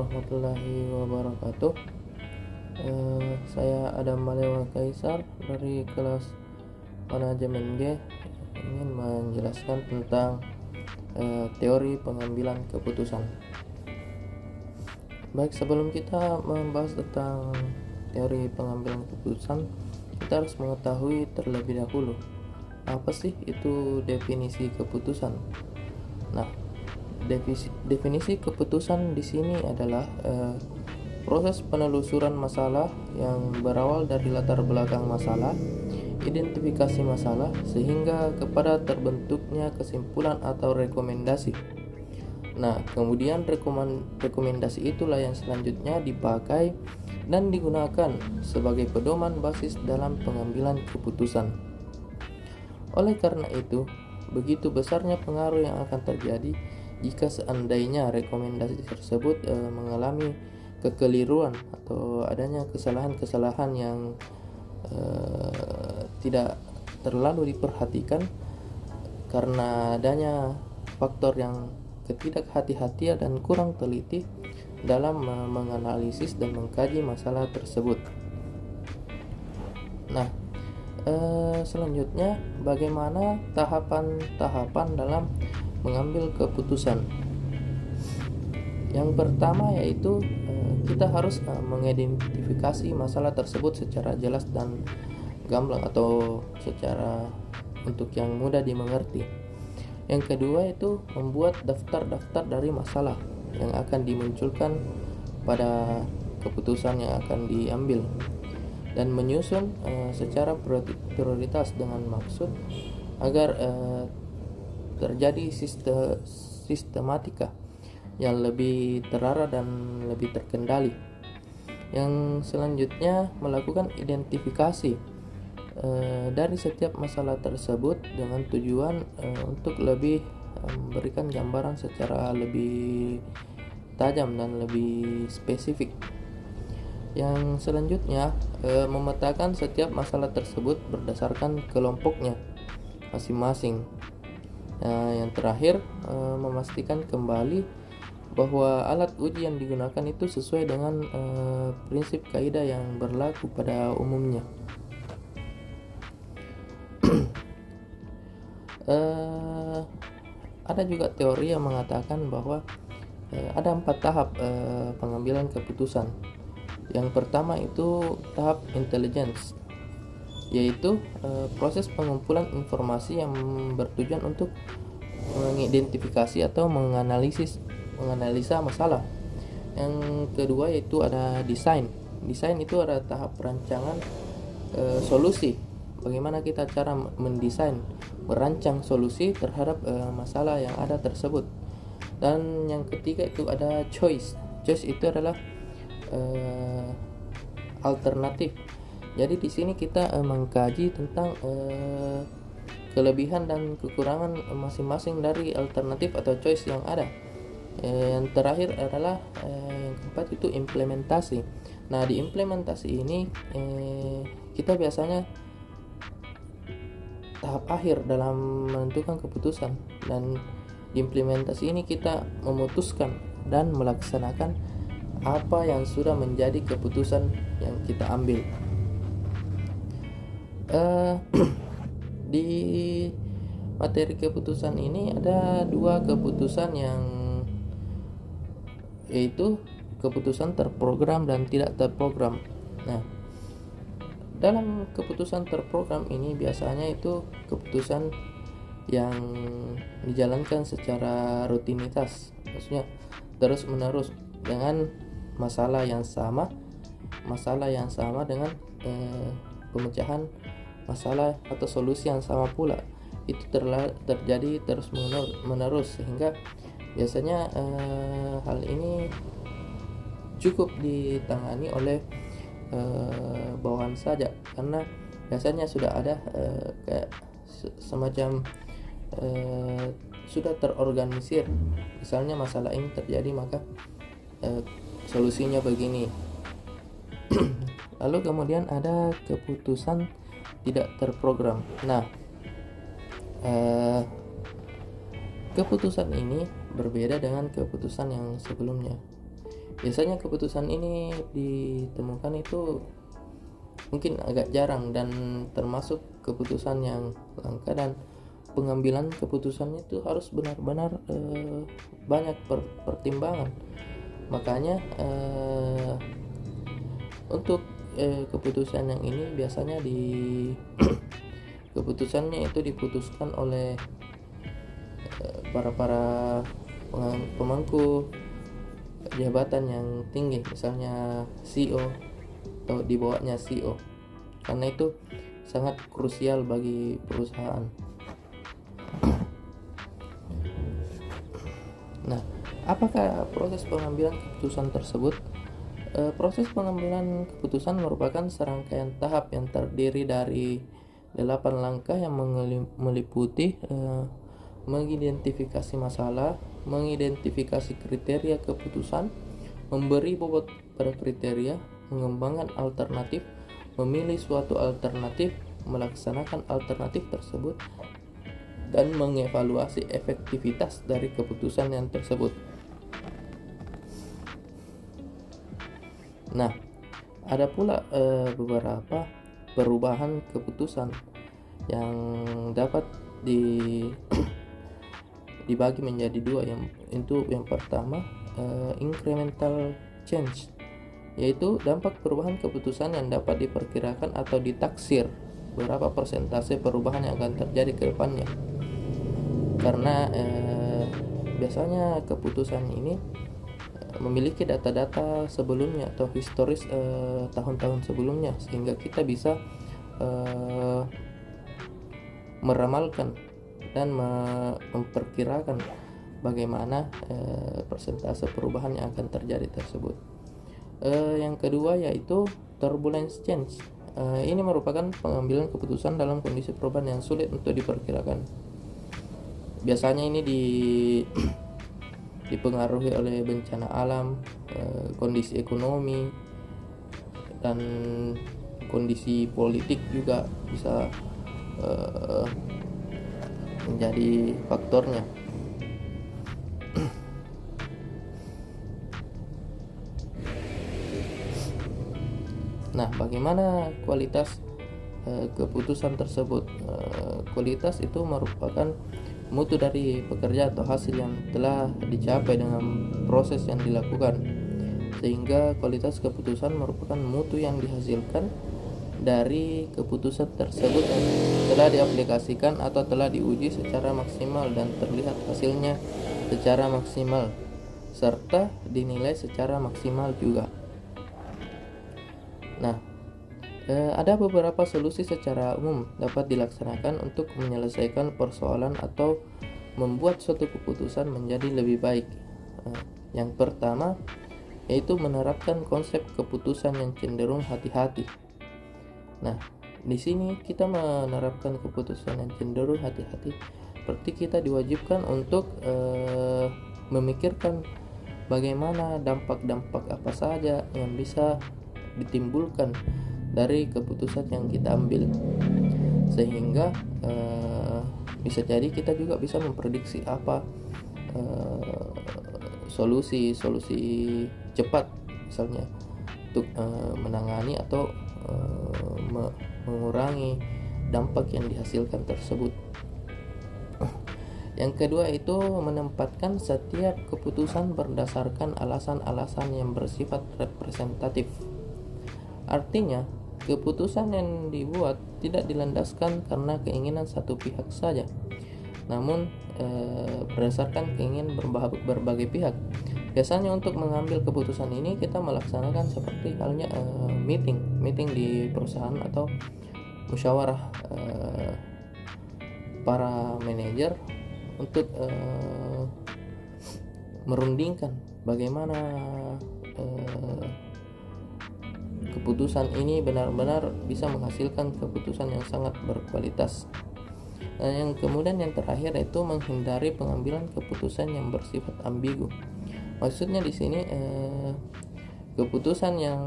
warahmatullahi wabarakatuh. Saya Adam Malewa Kaisar dari kelas manajemen G ingin menjelaskan tentang teori pengambilan keputusan. Baik, sebelum kita membahas tentang teori pengambilan keputusan, kita harus mengetahui terlebih dahulu apa sih itu definisi keputusan. Nah, definisi keputusan di sini adalah proses penelusuran masalah yang berawal dari latar belakang masalah, identifikasi masalah, sehingga kepada terbentuknya kesimpulan atau rekomendasi. Nah, kemudian rekomendasi itulah yang selanjutnya dipakai dan digunakan sebagai pedoman basis dalam pengambilan keputusan. Oleh karena itu, begitu besarnya pengaruh yang akan terjadi jika seandainya rekomendasi tersebut mengalami kekeliruan atau adanya kesalahan-kesalahan yang tidak terlalu diperhatikan karena adanya faktor yang ketidakhati-hatian dan kurang teliti dalam menganalisis dan mengkaji masalah tersebut. Nah, selanjutnya bagaimana tahapan-tahapan dalam mengambil keputusan. Yang pertama yaitu kita harus mengidentifikasi masalah tersebut secara jelas dan gamblang atau secara untuk yang mudah dimengerti. Yang kedua itu membuat daftar-daftar dari masalah yang akan dimunculkan pada keputusan yang akan diambil dan menyusun secara prioritas dengan maksud agar terjadi sistematika yang lebih terarah dan lebih terkendali. Yang selanjutnya melakukan identifikasi dari setiap masalah tersebut dengan tujuan untuk lebih memberikan gambaran secara lebih tajam dan lebih spesifik. Yang selanjutnya memetakan setiap masalah tersebut berdasarkan kelompoknya masing-masing. Yang terakhir memastikan kembali bahwa alat uji yang digunakan itu sesuai dengan prinsip kaidah yang berlaku pada umumnya. Ada juga teori yang mengatakan bahwa ada 4 tahap pengambilan keputusan. Yang pertama itu tahap intelligence, yaitu proses pengumpulan informasi yang bertujuan untuk mengidentifikasi atau menganalisa masalah. Yang kedua yaitu ada desain. Desain itu ada tahap perancangan solusi. Bagaimana kita cara mendesain, merancang solusi terhadap masalah yang ada tersebut. Dan yang ketiga itu ada choice. Choice itu adalah alternatif. Jadi di sini kita mengkaji tentang kelebihan dan kekurangan masing-masing dari alternatif atau choice yang ada. Yang terakhir adalah yang keempat itu implementasi. Nah, di implementasi ini kita biasanya tahap akhir dalam menentukan keputusan, dan di implementasi ini kita memutuskan dan melaksanakan apa yang sudah menjadi keputusan yang kita ambil. Di materi keputusan ini ada 2 keputusan yang yaitu keputusan terprogram dan tidak terprogram. Nah, dalam keputusan terprogram ini biasanya itu keputusan yang dijalankan secara rutinitas, maksudnya terus menerus dengan masalah yang sama dengan pemecahan masalah atau solusi yang sama pula. Itu terjadi terus menerus sehingga biasanya hal ini cukup ditangani oleh bawahan saja, karena biasanya sudah ada kayak semacam sudah terorganisir. Misalnya masalah ini terjadi, maka solusinya begini. Lalu kemudian ada keputusan tidak terprogram. Nah, keputusan ini berbeda dengan keputusan yang sebelumnya. Biasanya keputusan ini ditemukan itu mungkin agak jarang dan termasuk keputusan yang langka, dan pengambilan keputusannya itu harus benar-benar banyak pertimbangan. Makanya untuk keputusan yang ini biasanya keputusannya itu diputuskan oleh para pemangku jabatan yang tinggi, misalnya CEO atau di bawahnya CEO, karena itu sangat krusial bagi perusahaan. Nah, apakah proses pengambilan keputusan tersebut? Proses pengambilan keputusan merupakan serangkaian tahap yang terdiri dari 8 langkah yang meliputi mengidentifikasi masalah, mengidentifikasi kriteria keputusan, memberi bobot pada kriteria, mengembangkan alternatif, memilih suatu alternatif, melaksanakan alternatif tersebut, dan mengevaluasi efektivitas dari keputusan yang tersebut. Nah, ada pula beberapa perubahan keputusan yang dapat dibagi menjadi dua. Yang pertama, incremental change, yaitu dampak perubahan keputusan yang dapat diperkirakan atau ditaksir berapa persentase perubahan yang akan terjadi ke depannya. Karena biasanya keputusan ini memiliki data-data sebelumnya atau historis tahun-tahun sebelumnya, sehingga kita bisa meramalkan dan memperkirakan bagaimana persentase perubahan yang akan terjadi tersebut. Yang kedua yaitu turbulence change. Ini merupakan pengambilan keputusan dalam kondisi perubahan yang sulit untuk diperkirakan. Biasanya ini dipengaruhi oleh bencana alam, kondisi ekonomi, dan kondisi politik juga bisa menjadi faktornya. Nah, bagaimana kualitas keputusan tersebut? Kualitas itu merupakan mutu dari pekerja atau hasil yang telah dicapai dengan proses yang dilakukan, sehingga kualitas keputusan merupakan mutu yang dihasilkan dari keputusan tersebut yang telah diaplikasikan atau telah diuji secara maksimal dan terlihat hasilnya secara maksimal serta dinilai secara maksimal juga. Nah, ada beberapa solusi secara umum dapat dilaksanakan untuk menyelesaikan persoalan atau membuat suatu keputusan menjadi lebih baik. Yang pertama yaitu menerapkan konsep keputusan yang cenderung hati-hati. Nah, di sini kita menerapkan keputusan yang cenderung hati-hati, seperti kita diwajibkan untuk memikirkan bagaimana dampak-dampak apa saja yang bisa ditimbulkan dari keputusan yang kita ambil, sehingga bisa jadi kita juga bisa memprediksi apa solusi cepat misalnya untuk menangani atau mengurangi dampak yang dihasilkan tersebut. Yang kedua itu menempatkan setiap keputusan berdasarkan alasan-alasan yang bersifat representatif. Artinya, keputusan yang dibuat tidak dilandaskan karena keinginan satu pihak saja, namun berdasarkan keinginan berbagai pihak. Biasanya untuk mengambil keputusan ini kita melaksanakan seperti halnya meeting di perusahaan atau musyawarah para manajer untuk merundingkan bagaimana keputusan ini benar-benar bisa menghasilkan keputusan yang sangat berkualitas. Yang kemudian yang terakhir yaitu menghindari pengambilan keputusan yang bersifat ambigu. Maksudnya di sini keputusan yang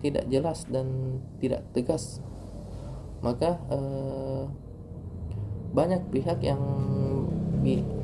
tidak jelas dan tidak tegas. Maka banyak pihak yang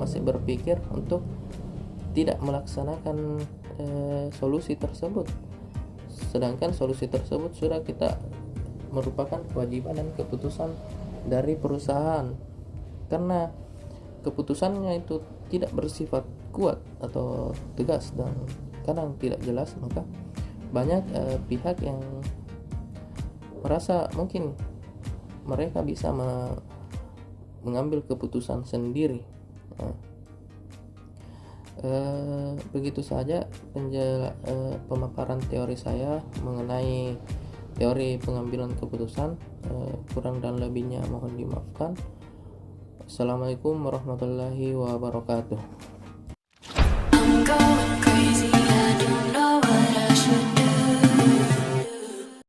masih berpikir untuk tidak melaksanakan solusi tersebut, sedangkan solusi tersebut sudah kita merupakan kewajiban dan keputusan dari perusahaan. Karena keputusannya itu tidak bersifat kuat atau tegas dan kadang tidak jelas, maka banyak pihak yang merasa mungkin mereka bisa mengambil keputusan sendiri. Begitu saja pemaparan teori saya mengenai teori pengambilan keputusan. Kurang dan lebihnya mohon dimaafkan. Assalamualaikum warahmatullahi wabarakatuh.